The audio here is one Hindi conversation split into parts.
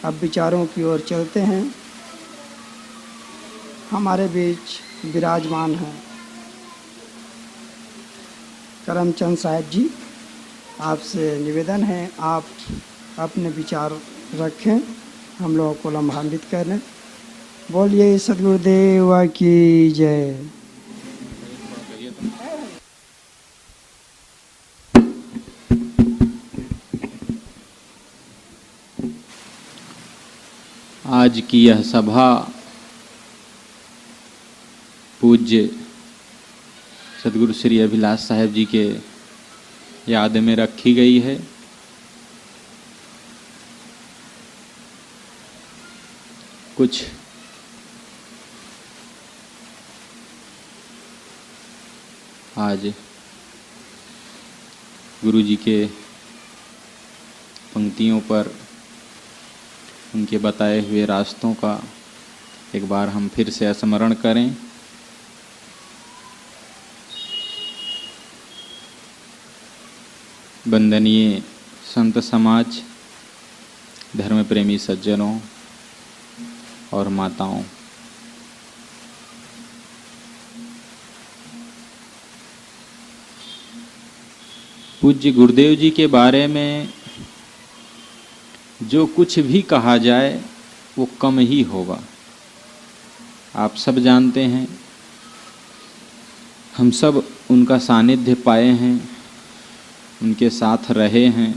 अब विचारों की ओर चलते हैं। हमारे बीच विराजमान हैं करमचंद साहब जी। आपसे निवेदन है आप अपने विचार रखें, हम लोगों को लाभान्वित करें। बोलिए सद्गुरुदेव की जय। आज की यह सभा पूज्य सद्गुरु श्री अभिलाष साहब जी के याद में रखी गई है। कुछ आज गुरु जी के पंक्तियों पर उनके बताए हुए रास्तों का एक बार हम फिर से स्मरण करें। वंदनीय संत समाज, धर्म प्रेमी सज्जनों और माताओं, पूज्य गुरुदेव जी के बारे में जो कुछ भी कहा जाए वो कम ही होगा। आप सब जानते हैं, हम सब उनका सानिध्य पाए हैं, उनके साथ रहे हैं,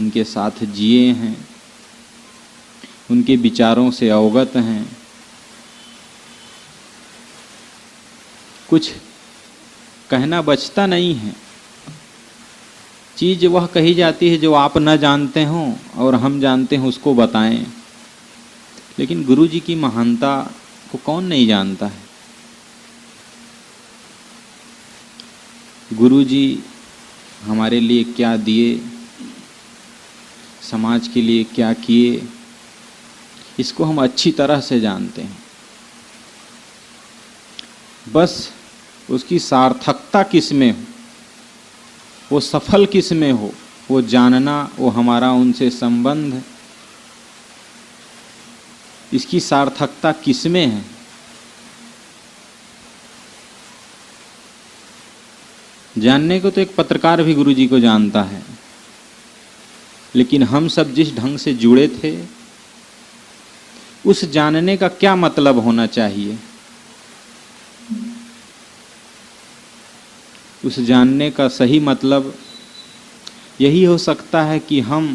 उनके साथ जिए हैं, उनके विचारों से अवगत हैं। कुछ कहना बचता नहीं है। चीज़ वह कही जाती है जो आप न जानते हों और हम जानते हैं उसको बताएं। लेकिन गुरु जी की महानता को कौन नहीं जानता है। गुरु जी हमारे लिए क्या दिए, समाज के लिए क्या किए, इसको हम अच्छी तरह से जानते हैं। बस उसकी सार्थकता किस में हो, वो सफल किस में हो, वो जानना, वो हमारा उनसे संबंध, इसकी सार्थकता किस में है। जानने को तो एक पत्रकार भी गुरु जी को जानता है, लेकिन हम सब जिस ढंग से जुड़े थे, उस जानने का क्या मतलब होना चाहिए। उस जानने का सही मतलब यही हो सकता है कि हम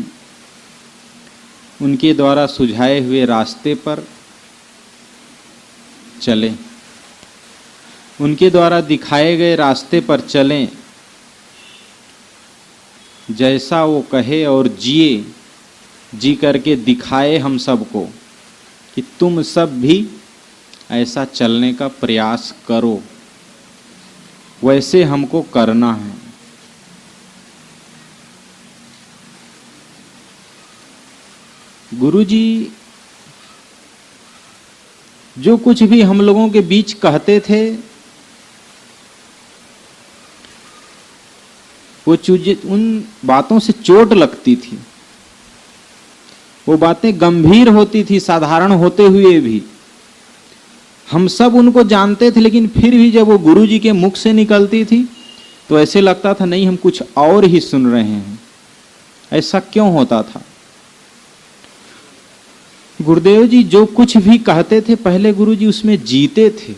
उनके द्वारा सुझाए हुए रास्ते पर चलें, उनके द्वारा दिखाए गए रास्ते पर चलें, जैसा वो कहे और जिए, जी करके दिखाए हम सबको कि तुम सब भी ऐसा चलने का प्रयास करो, वैसे हमको करना है। गुरुजी जो कुछ भी हम लोगों के बीच कहते थे, वो चीजें, उन बातों से चोट लगती थी। वो बातें गंभीर होती थी साधारण होते हुए भी। हम सब उनको जानते थे, लेकिन फिर भी जब वो गुरु जी के मुख से निकलती थी तो ऐसे लगता था नहीं, हम कुछ और ही सुन रहे हैं। ऐसा क्यों होता था? गुरुदेव जी जो कुछ भी कहते थे, पहले गुरु जी उसमें जीते थे।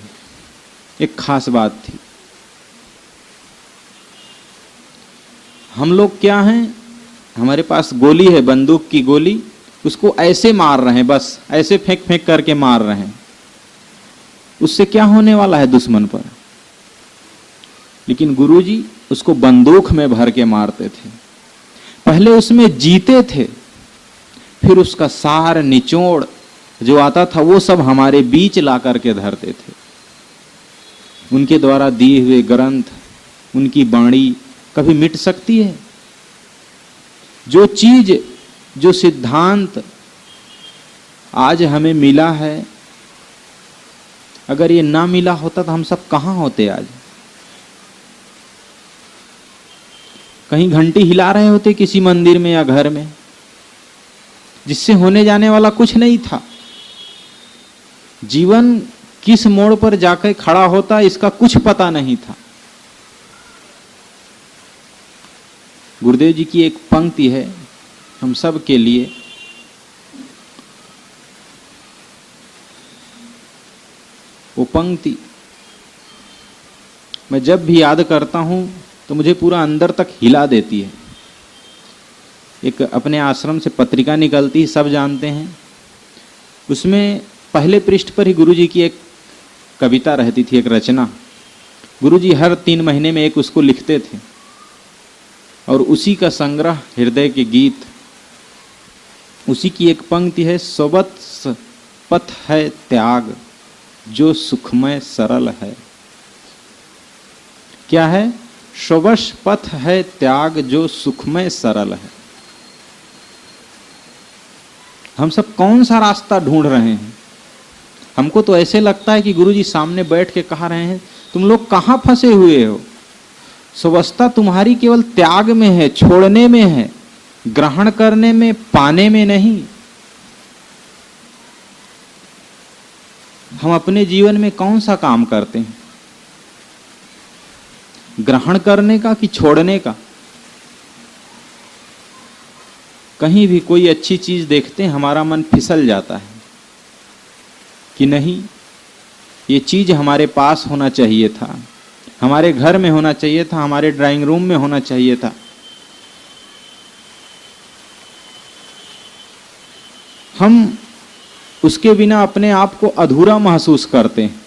एक खास बात थी। हम लोग क्या हैं, हमारे पास गोली है, बंदूक की गोली, उसको ऐसे मार रहे हैं, बस ऐसे फेंक फेंक करके मार रहे हैं। उससे क्या होने वाला है दुश्मन पर? लेकिन गुरुजी उसको बंदूक में भर के मारते थे। पहले उसमें जीते थे, फिर उसका सार निचोड़ जो आता था वो सब हमारे बीच ला करके धरते थे। उनके द्वारा दिए हुए ग्रंथ, उनकी वाणी कभी मिट सकती है? जो चीज, जो सिद्धांत आज हमें मिला है, अगर ये ना मिला होता तो हम सब कहां होते आज? कहीं घंटी हिला रहे होते किसी मंदिर में या घर में, जिससे होने जाने वाला कुछ नहीं था। जीवन किस मोड़ पर जाकर खड़ा होता इसका कुछ पता नहीं था। गुरुदेव जी की एक पंक्ति है हम सब के लिए, वो पंक्ति मैं जब भी याद करता हूं तो मुझे पूरा अंदर तक हिला देती है। एक अपने आश्रम से पत्रिका निकलती, सब जानते हैं। उसमें पहले पृष्ठ पर ही गुरुजी की एक कविता रहती थी, एक रचना। गुरुजी हर 3 महीने में एक उसको लिखते थे और उसी का संग्रह हृदय के गीत। उसी की एक पंक्ति है, स्ववत्स पथ है त्याग जो सुखमय सरल है। क्या है? स्ववश पथ है त्याग जो सुखमय सरल है। हम सब कौन सा रास्ता ढूंढ रहे हैं? हमको तो ऐसे लगता है कि गुरुजी सामने बैठ के कह रहे हैं, तुम लोग कहां फंसे हुए हो? स्ववस्था तुम्हारी केवल त्याग में है, छोड़ने में है, ग्रहण करने में, पाने में नहीं। हम अपने जीवन में कौन सा काम करते हैं? ग्रहण करने का कि छोड़ने का? कहीं भी कोई अच्छी चीज देखते हैं हमारा मन फिसल जाता है कि नहीं, ये चीज हमारे पास होना चाहिए था, हमारे घर में होना चाहिए था, हमारे ड्राइंग रूम में होना चाहिए था। हम उसके बिना अपने आप को अधूरा महसूस करते हैं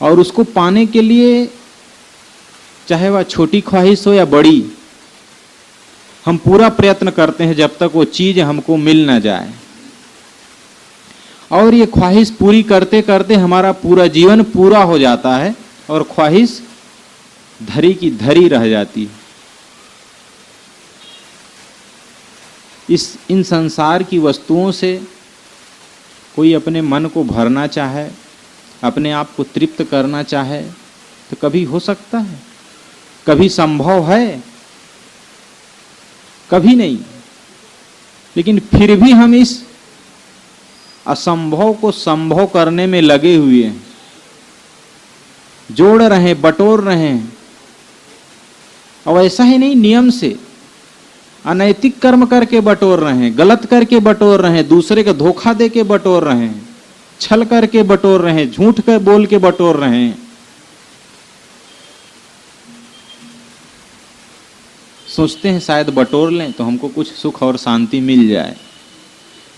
और उसको पाने के लिए, चाहे वह छोटी ख्वाहिश हो या बड़ी, हम पूरा प्रयत्न करते हैं जब तक वो चीज हमको मिल ना जाए। और ये ख्वाहिश पूरी करते करते हमारा पूरा जीवन पूरा हो जाता है और ख्वाहिश धरी की धरी रह जाती है। इन संसार की वस्तुओं से कोई अपने मन को भरना चाहे, अपने आप को तृप्त करना चाहे तो कभी हो सकता है? कभी संभव है? कभी नहीं। लेकिन फिर भी हम इस असंभव को संभव करने में लगे हुए हैं, जोड़ रहे हैं, बटोर रहे हैं। और ऐसा ही नहीं, नियम से अनैतिक कर्म करके बटोर रहे हैं, गलत करके बटोर रहे हैं, दूसरे को धोखा दे के बटोर रहे हैं, छल करके बटोर रहे हैं, झूठ कर बोल के बटोर रहे हैं। सोचते हैं शायद बटोर लें तो हमको कुछ सुख और शांति मिल जाए।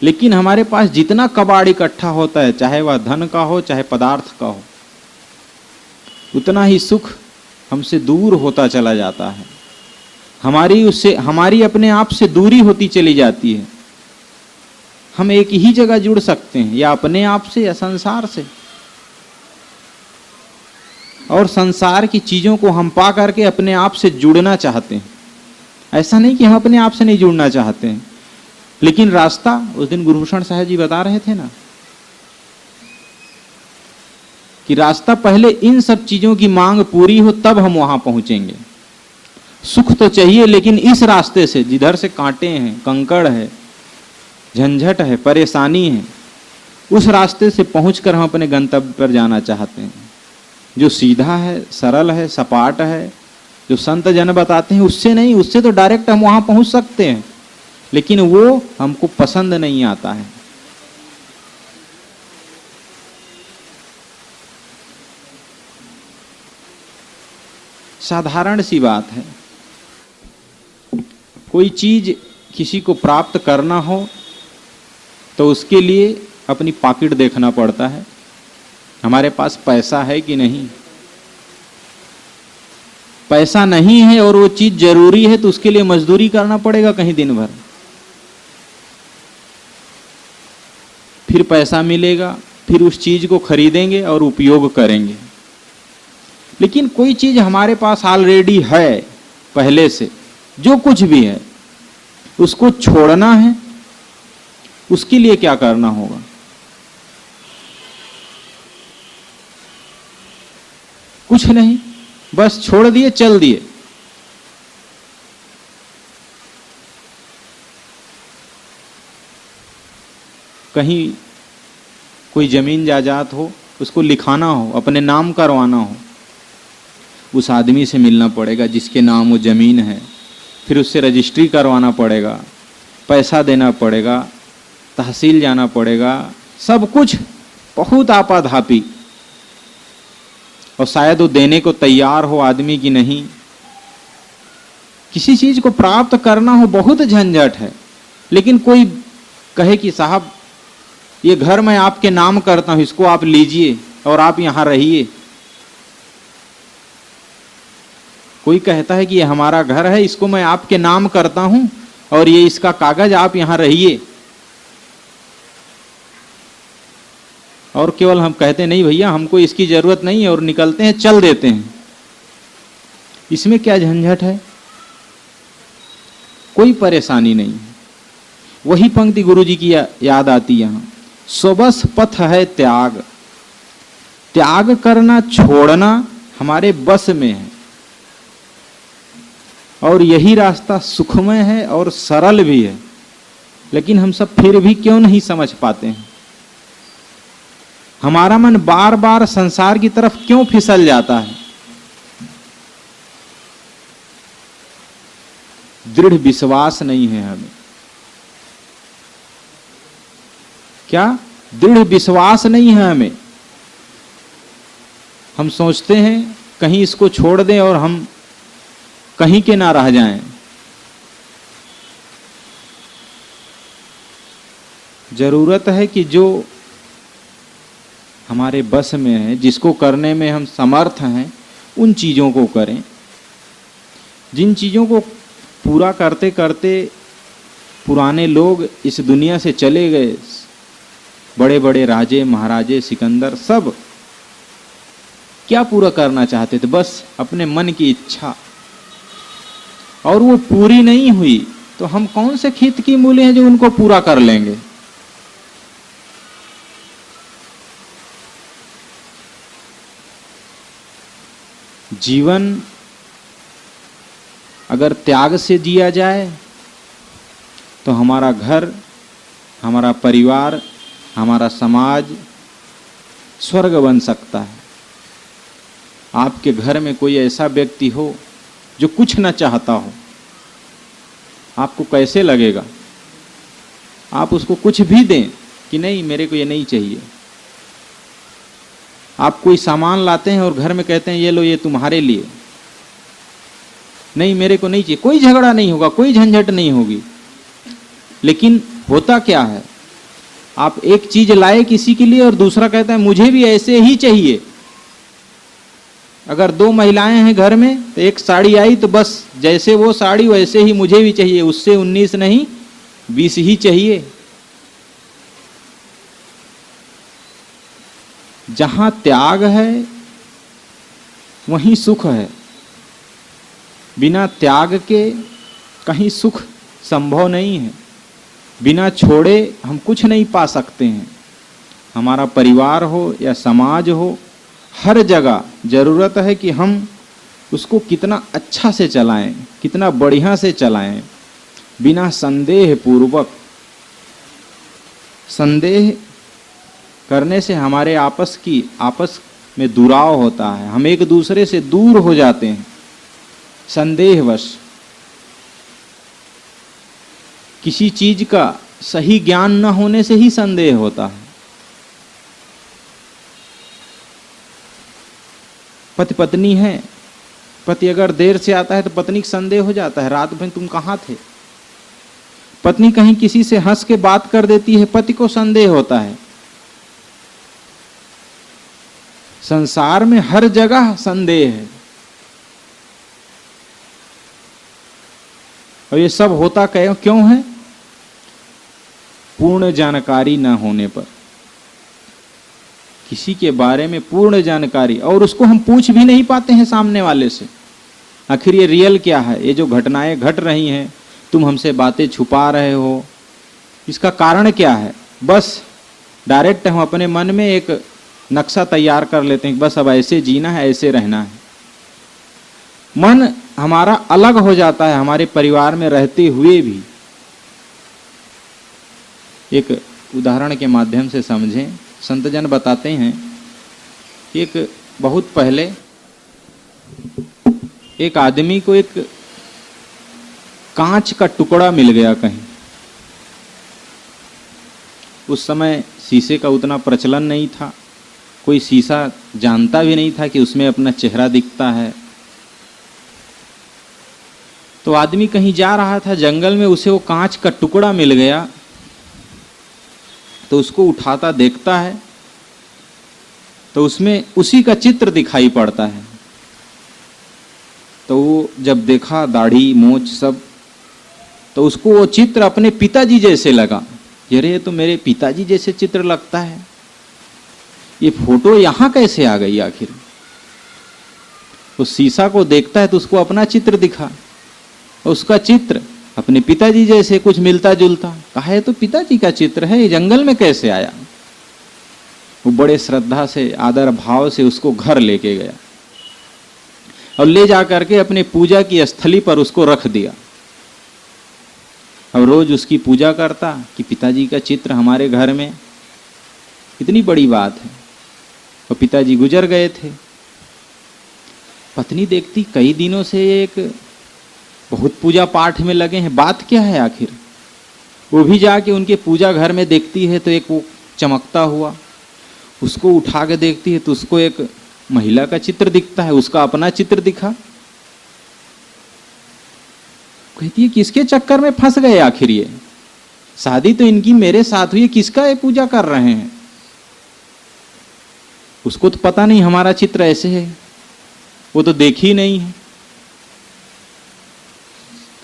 लेकिन हमारे पास जितना कबाड़ इकट्ठा होता है, चाहे वह धन का हो चाहे पदार्थ का हो, उतना ही सुख हमसे दूर होता चला जाता है। हमारी अपने आप से दूरी होती चली जाती है। हम एक ही जगह जुड़ सकते हैं, या अपने आप से या संसार से। और संसार की चीजों को हम पा करके अपने आप से जुड़ना चाहते हैं। ऐसा नहीं कि हम अपने आप से नहीं जुड़ना चाहते हैं, लेकिन रास्ता, उस दिन गुरुभूषण साहब जी बता रहे थे ना कि रास्ता पहले इन सब चीजों की मांग पूरी हो तब हम वहां पहुंचेंगे। सुख तो चाहिए, लेकिन इस रास्ते से, जिधर से कांटे हैं, कंकड़ है, झंझट है, परेशानी है, उस रास्ते से पहुंचकर हम अपने गंतव्य पर जाना चाहते हैं। जो सीधा है, सरल है, सपाट है, जो संत जन बताते हैं, उससे नहीं। उससे तो डायरेक्ट हम वहां पहुंच सकते हैं, लेकिन वो हमको पसंद नहीं आता है। साधारण सी बात है, कोई चीज किसी को प्राप्त करना हो तो उसके लिए अपनी पॉकेट देखना पड़ता है, हमारे पास पैसा है कि नहीं। पैसा नहीं है और वो चीज जरूरी है तो उसके लिए मजदूरी करना पड़ेगा कहीं दिन भर, फिर पैसा मिलेगा, फिर उस चीज को खरीदेंगे और उपयोग करेंगे। लेकिन कोई चीज हमारे पास ऑलरेडी है पहले से, जो कुछ भी है, उसको छोड़ना है, उसके लिए क्या करना होगा? कुछ नहीं, बस छोड़ दिए, चल दिए। कहीं कोई जमीन जायदाद हो, उसको लिखाना हो, अपने नाम करवाना हो, उस आदमी से मिलना पड़ेगा जिसके नाम वो जमीन है, फिर उससे रजिस्ट्री करवाना पड़ेगा, पैसा देना पड़ेगा, तहसील जाना पड़ेगा, सब कुछ बहुत आपाधापी। और शायद वो देने को तैयार हो आदमी की नहीं। किसी चीज को प्राप्त करना हो बहुत झंझट है। लेकिन कोई कहे कि साहब ये घर मैं आपके नाम करता हूं, इसको आप लीजिए और आप यहां रहिए। कोई कहता है कि ये हमारा घर है, इसको मैं आपके नाम करता हूं और ये इसका कागज, आप यहां रहिए। और केवल हम कहते नहीं भैया हमको इसकी जरूरत नहीं है और निकलते हैं, चल देते हैं। इसमें क्या झंझट है? कोई परेशानी नहीं है। वही पंक्ति गुरु जी की याद आती यहां, स्वबस पथ है त्याग। त्याग करना, छोड़ना हमारे बस में है और यही रास्ता सुखमय है और सरल भी है। लेकिन हम सब फिर भी क्यों नहीं समझ पाते हैं? हमारा मन बार बार संसार की तरफ क्यों फिसल जाता है? दृढ़ विश्वास नहीं है हमें। क्या? दृढ़ विश्वास नहीं है हमें। हम सोचते हैं कहीं इसको छोड़ दें और हम कहीं के ना रह जाएं। जरूरत है कि जो हमारे बस में है, जिसको करने में हम समर्थ हैं, उन चीजों को करें। जिन चीजों को पूरा करते करते पुराने लोग इस दुनिया से चले गए, बड़े बड़े राजे महाराजे सिकंदर सब क्या पूरा करना चाहते थे? बस अपने मन की इच्छा, और वो पूरी नहीं हुई तो हम कौन से खेत की मूले हैं जो उनको पूरा कर लेंगे? जीवन अगर त्याग से जिया जाए तो हमारा घर, हमारा परिवार, हमारा समाज स्वर्ग बन सकता है। आपके घर में कोई ऐसा व्यक्ति हो जो कुछ न चाहता हो, आपको कैसे लगेगा? आप उसको कुछ भी दें कि नहीं मेरे को ये नहीं चाहिए। आप कोई सामान लाते हैं और घर में कहते हैं ये लो ये तुम्हारे लिए, नहीं मेरे को नहीं चाहिए। कोई झगड़ा नहीं होगा, कोई झंझट नहीं होगी। लेकिन होता क्या है, आप एक चीज लाए किसी के लिए और दूसरा कहता है मुझे भी ऐसे ही चाहिए। अगर दो महिलाएं हैं घर में तो एक साड़ी आई तो बस जैसे वो साड़ी वैसे ही मुझे भी चाहिए, उससे 19 नहीं 20 ही चाहिए। जहां त्याग है वहीं सुख है। बिना त्याग के कहीं सुख संभव नहीं है। बिना छोड़े हम कुछ नहीं पा सकते हैं। हमारा परिवार हो या समाज हो, हर जगह जरूरत है कि हम उसको कितना अच्छा से चलाएं, कितना बढ़िया से चलाएं, बिना संदेह पूर्वक। संदेह करने से हमारे आपस में दुराव होता है, हम एक दूसरे से दूर हो जाते हैं संदेहवश। किसी चीज का सही ज्ञान न होने से ही संदेह होता है। पति पत्नी है, पति अगर देर से आता है तो पत्नी को संदेह हो जाता है, रात भर तुम कहां थे। पत्नी कहीं किसी से हंस के बात कर देती है, पति को संदेह होता है। संसार में हर जगह संदेह है और ये सब होता क्यों है? पूर्ण जानकारी न होने पर। किसी के बारे में पूर्ण जानकारी, और उसको हम पूछ भी नहीं पाते हैं सामने वाले से, आखिर ये रियल क्या है, ये जो घटनाएं घट रही हैं, तुम हमसे बातें छुपा रहे हो, इसका कारण क्या है? बस डायरेक्ट हम अपने मन में एक नक्शा तैयार कर लेते हैं, बस अब ऐसे जीना है, ऐसे रहना है। मन हमारा अलग हो जाता है हमारे परिवार में रहते हुए भी। एक उदाहरण के माध्यम से समझें। संतजन बताते हैं कि एक बहुत पहले एक आदमी को एक कांच का टुकड़ा मिल गया कहीं। उस समय शीशे का उतना प्रचलन नहीं था, कोई शीशा जानता भी नहीं था कि उसमें अपना चेहरा दिखता है। तो आदमी कहीं जा रहा था जंगल में, उसे वो कांच का टुकड़ा मिल गया, तो उसको उठाता देखता है तो उसमें उसी का चित्र दिखाई पड़ता है। तो वो जब देखा दाढ़ी मूंछ सब, तो उसको वो चित्र अपने पिताजी जैसे लगा। अरे तो मेरे पिताजी जैसे चित्र लगता है, ये फोटो यहां कैसे आ गई आखिर। उस शीशा को देखता है तो उसको अपना चित्र दिखा, उसका चित्र अपने पिताजी जैसे कुछ मिलता जुलता। कहा है तो पिताजी का चित्र है, ये जंगल में कैसे आया। वो बड़े श्रद्धा से आदर भाव से उसको घर लेके गया और ले जा करके अपने पूजा की स्थली पर उसको रख दिया। अब रोज उसकी पूजा करता कि पिताजी का चित्र हमारे घर में, इतनी बड़ी बात है। और पिताजी गुजर गए थे। पत्नी देखती कई दिनों से एक बहुत पूजा पाठ में लगे हैं, बात क्या है आखिर। वो भी जाके उनके पूजा घर में देखती है तो एक वो चमकता हुआ, उसको उठा के देखती है तो उसको एक महिला का चित्र दिखता है, उसका अपना चित्र दिखा। कहती है किसके चक्कर में फंस गए आखिर, ये शादी तो इनकी मेरे साथ हुई, किसका ये पूजा कर रहे हैं। उसको तो पता नहीं हमारा चित्र ऐसे है, वो तो देखी नहीं है।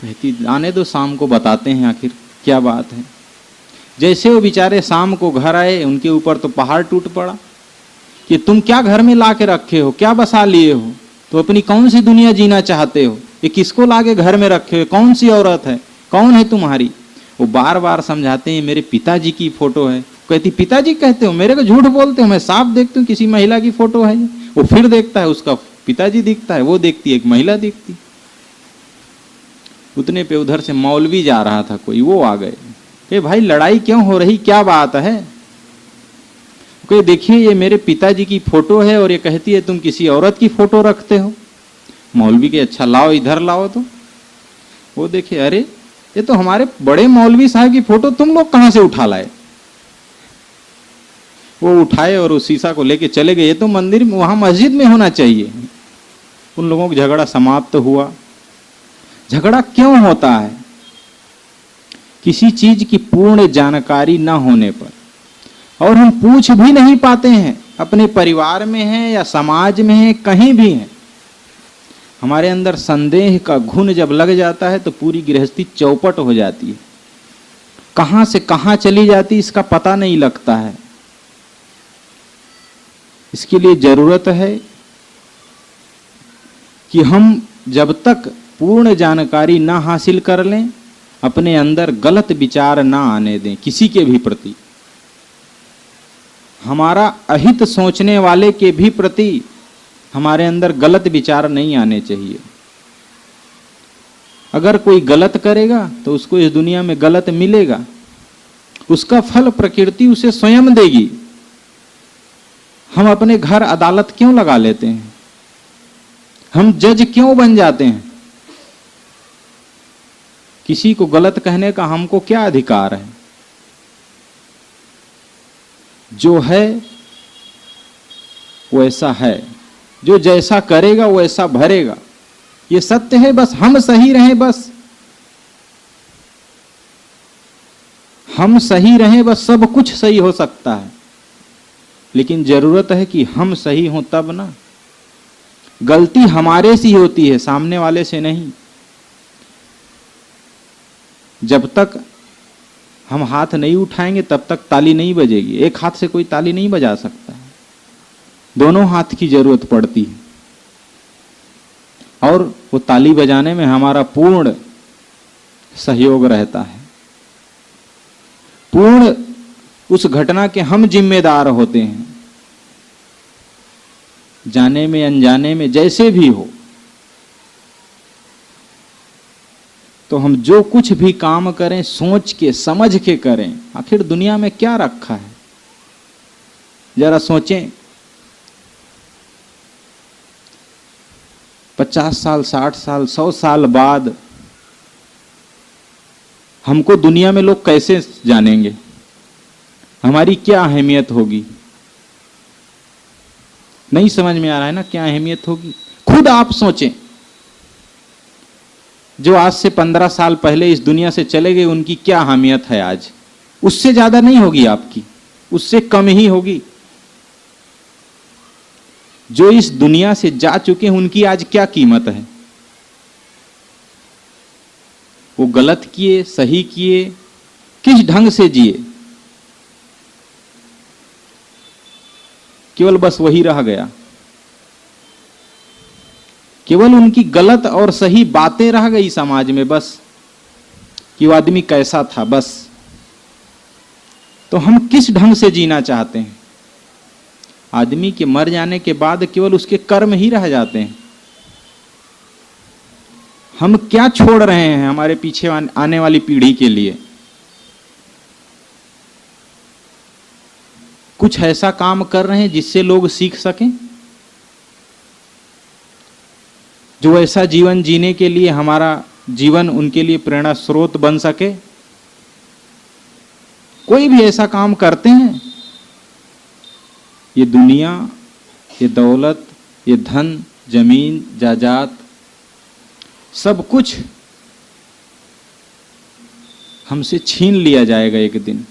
कहती आने दो, शाम को बताते हैं आखिर क्या बात है। जैसे वो बेचारे शाम को घर आए, उनके ऊपर तो पहाड़ टूट पड़ा कि तुम क्या घर में ला के रखे हो, क्या बसा लिए हो, तो अपनी कौन सी दुनिया जीना चाहते हो, ये किसको लाके घर में रखे हो, कौन सी औरत है, कौन है तुम्हारी। वो बार बार समझाते हैं मेरे पिताजी की फोटो है। कहती पिताजी कहते हो, मेरे को झूठ बोलते हो, मैं साफ देखती हूँ किसी महिला की फोटो है। वो फिर देखता है उसका पिताजी दिखता है, वो देखती है एक महिला दिखती। उतने पे उधर से मौलवी जा रहा था कोई, वो आ गए। ए भाई लड़ाई क्यों हो रही, क्या बात है। कोई देखिए ये मेरे पिताजी की फोटो है और ये कहती है तुम किसी औरत की फोटो रखते हो। मौलवी के अच्छा लाओ इधर लाओ। तो वो देखे अरे ये तो हमारे बड़े मौलवी साहब की फोटो तुम लोग कहां से उठा लाए। वो उठाए और उस शीशा को लेके चले गए। ये तो मंदिर में, वहां मस्जिद में होना चाहिए। उन लोगों का झगड़ा समाप्त हुआ। झगड़ा क्यों होता है? किसी चीज की पूर्ण जानकारी न होने पर, और हम पूछ भी नहीं पाते हैं, अपने परिवार में है या समाज में है, कहीं भी है, हमारे अंदर संदेह का घुन जब लग जाता है तो पूरी गृहस्थी चौपट हो जाती है। कहां से कहां चली जाती इसका पता नहीं लगता है। इसके लिए जरूरत है कि हम जब तक पूर्ण जानकारी ना हासिल कर लें, अपने अंदर गलत विचार ना आने दें किसी के भी प्रति। हमारा अहित सोचने वाले के भी प्रति हमारे अंदर गलत विचार नहीं आने चाहिए। अगर कोई गलत करेगा तो उसको इस दुनिया में गलत मिलेगा, उसका फल प्रकृति उसे स्वयं देगी। हम अपने घर अदालत क्यों लगा लेते हैं? हम जज क्यों बन जाते हैं? किसी को गलत कहने का हमको क्या अधिकार है? जो है वो ऐसा है, जो जैसा करेगा वो ऐसा भरेगा, ये सत्य है। बस हम सही रहें, बस हम सही रहें, बस सब कुछ सही हो सकता है। लेकिन जरूरत है कि हम सही हों तब ना। गलती हमारे से ही होती है, सामने वाले से नहीं। जब तक हम हाथ नहीं उठाएंगे तब तक ताली नहीं बजेगी। एक हाथ से कोई ताली नहीं बजा सकता है, दोनों हाथ की जरूरत पड़ती है। और वो ताली बजाने में हमारा पूर्ण सहयोग रहता है। पूर्ण उस घटना के हम जिम्मेदार होते हैं। जाने में अनजाने में जैसे भी हो, तो हम जो कुछ भी काम करें सोच के समझ के करें। आखिर दुनिया में क्या रखा है, जरा सोचें। 50 साल, 60 साल, 100 साल बाद हमको दुनिया में लोग कैसे जानेंगे, हमारी क्या अहमियत होगी? नहीं समझ में आ रहा है ना क्या अहमियत होगी? खुद आप सोचें। जो आज से 15 साल पहले इस दुनिया से चले गए, उनकी क्या अहमियत है आज? उससे ज्यादा नहीं होगी आपकी, उससे कम ही होगी। जो इस दुनिया से जा चुके हैं, उनकी आज क्या कीमत है? वो गलत किए, सही किए, किस ढंग से जिए, केवल बस वही रह गया। केवल उनकी गलत और सही बातें रह गई समाज में, बस कि वो आदमी कैसा था, बस। तो हम किस ढंग से जीना चाहते हैं? आदमी के मर जाने के बाद केवल उसके कर्म ही रह जाते हैं। हम क्या छोड़ रहे हैं हमारे पीछे आने वाली पीढ़ी के लिए? कुछ ऐसा काम कर रहे हैं जिससे लोग सीख सकें, जो ऐसा जीवन जीने के लिए हमारा जीवन उनके लिए प्रेरणा स्रोत बन सके? कोई भी ऐसा काम करते हैं? ये दुनिया, ये दौलत, ये धन, जमीन, जायदाद, सब कुछ हमसे छीन लिया जाएगा एक दिन।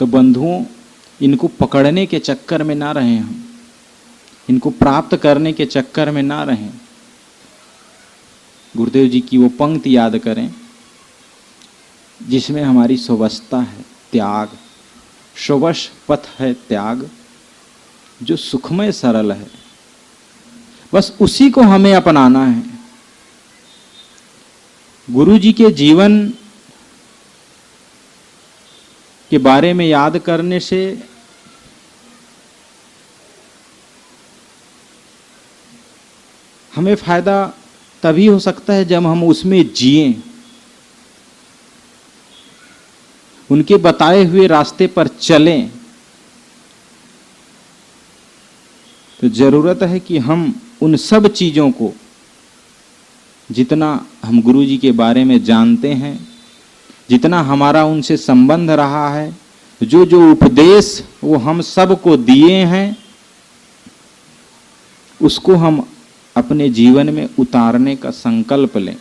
तो बंधुओं, इनको पकड़ने के चक्कर में ना रहें हम, इनको प्राप्त करने के चक्कर में ना रहें। गुरुदेव जी की वो पंक्ति याद करें जिसमें हमारी सुवस्था है त्याग, सुवश पथ है त्याग, जो सुखमय सरल है, बस उसी को हमें अपनाना है। गुरु जी के जीवन के बारे में याद करने से हमें फायदा तभी हो सकता है जब हम उसमें जिएं, उनके बताए हुए रास्ते पर चलें। तो जरूरत है कि हम उन सब चीजों को, जितना हम गुरु जी के बारे में जानते हैं, जितना हमारा उनसे संबंध रहा है, जो जो उपदेश वो हम सबको दिए हैं, उसको हम अपने जीवन में उतारने का संकल्प लें।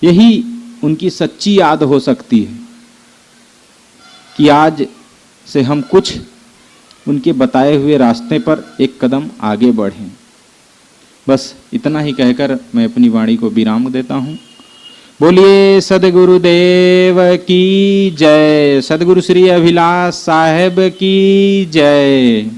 यही उनकी सच्ची याद हो सकती है कि आज से हम कुछ उनके बताए हुए रास्ते पर एक कदम आगे बढ़ें। बस इतना ही कहकर मैं अपनी वाणी को विराम देता हूं। बोलिए सदगुरुदेव की जय, सदगुरु श्री अभिलाष साहेब की जय।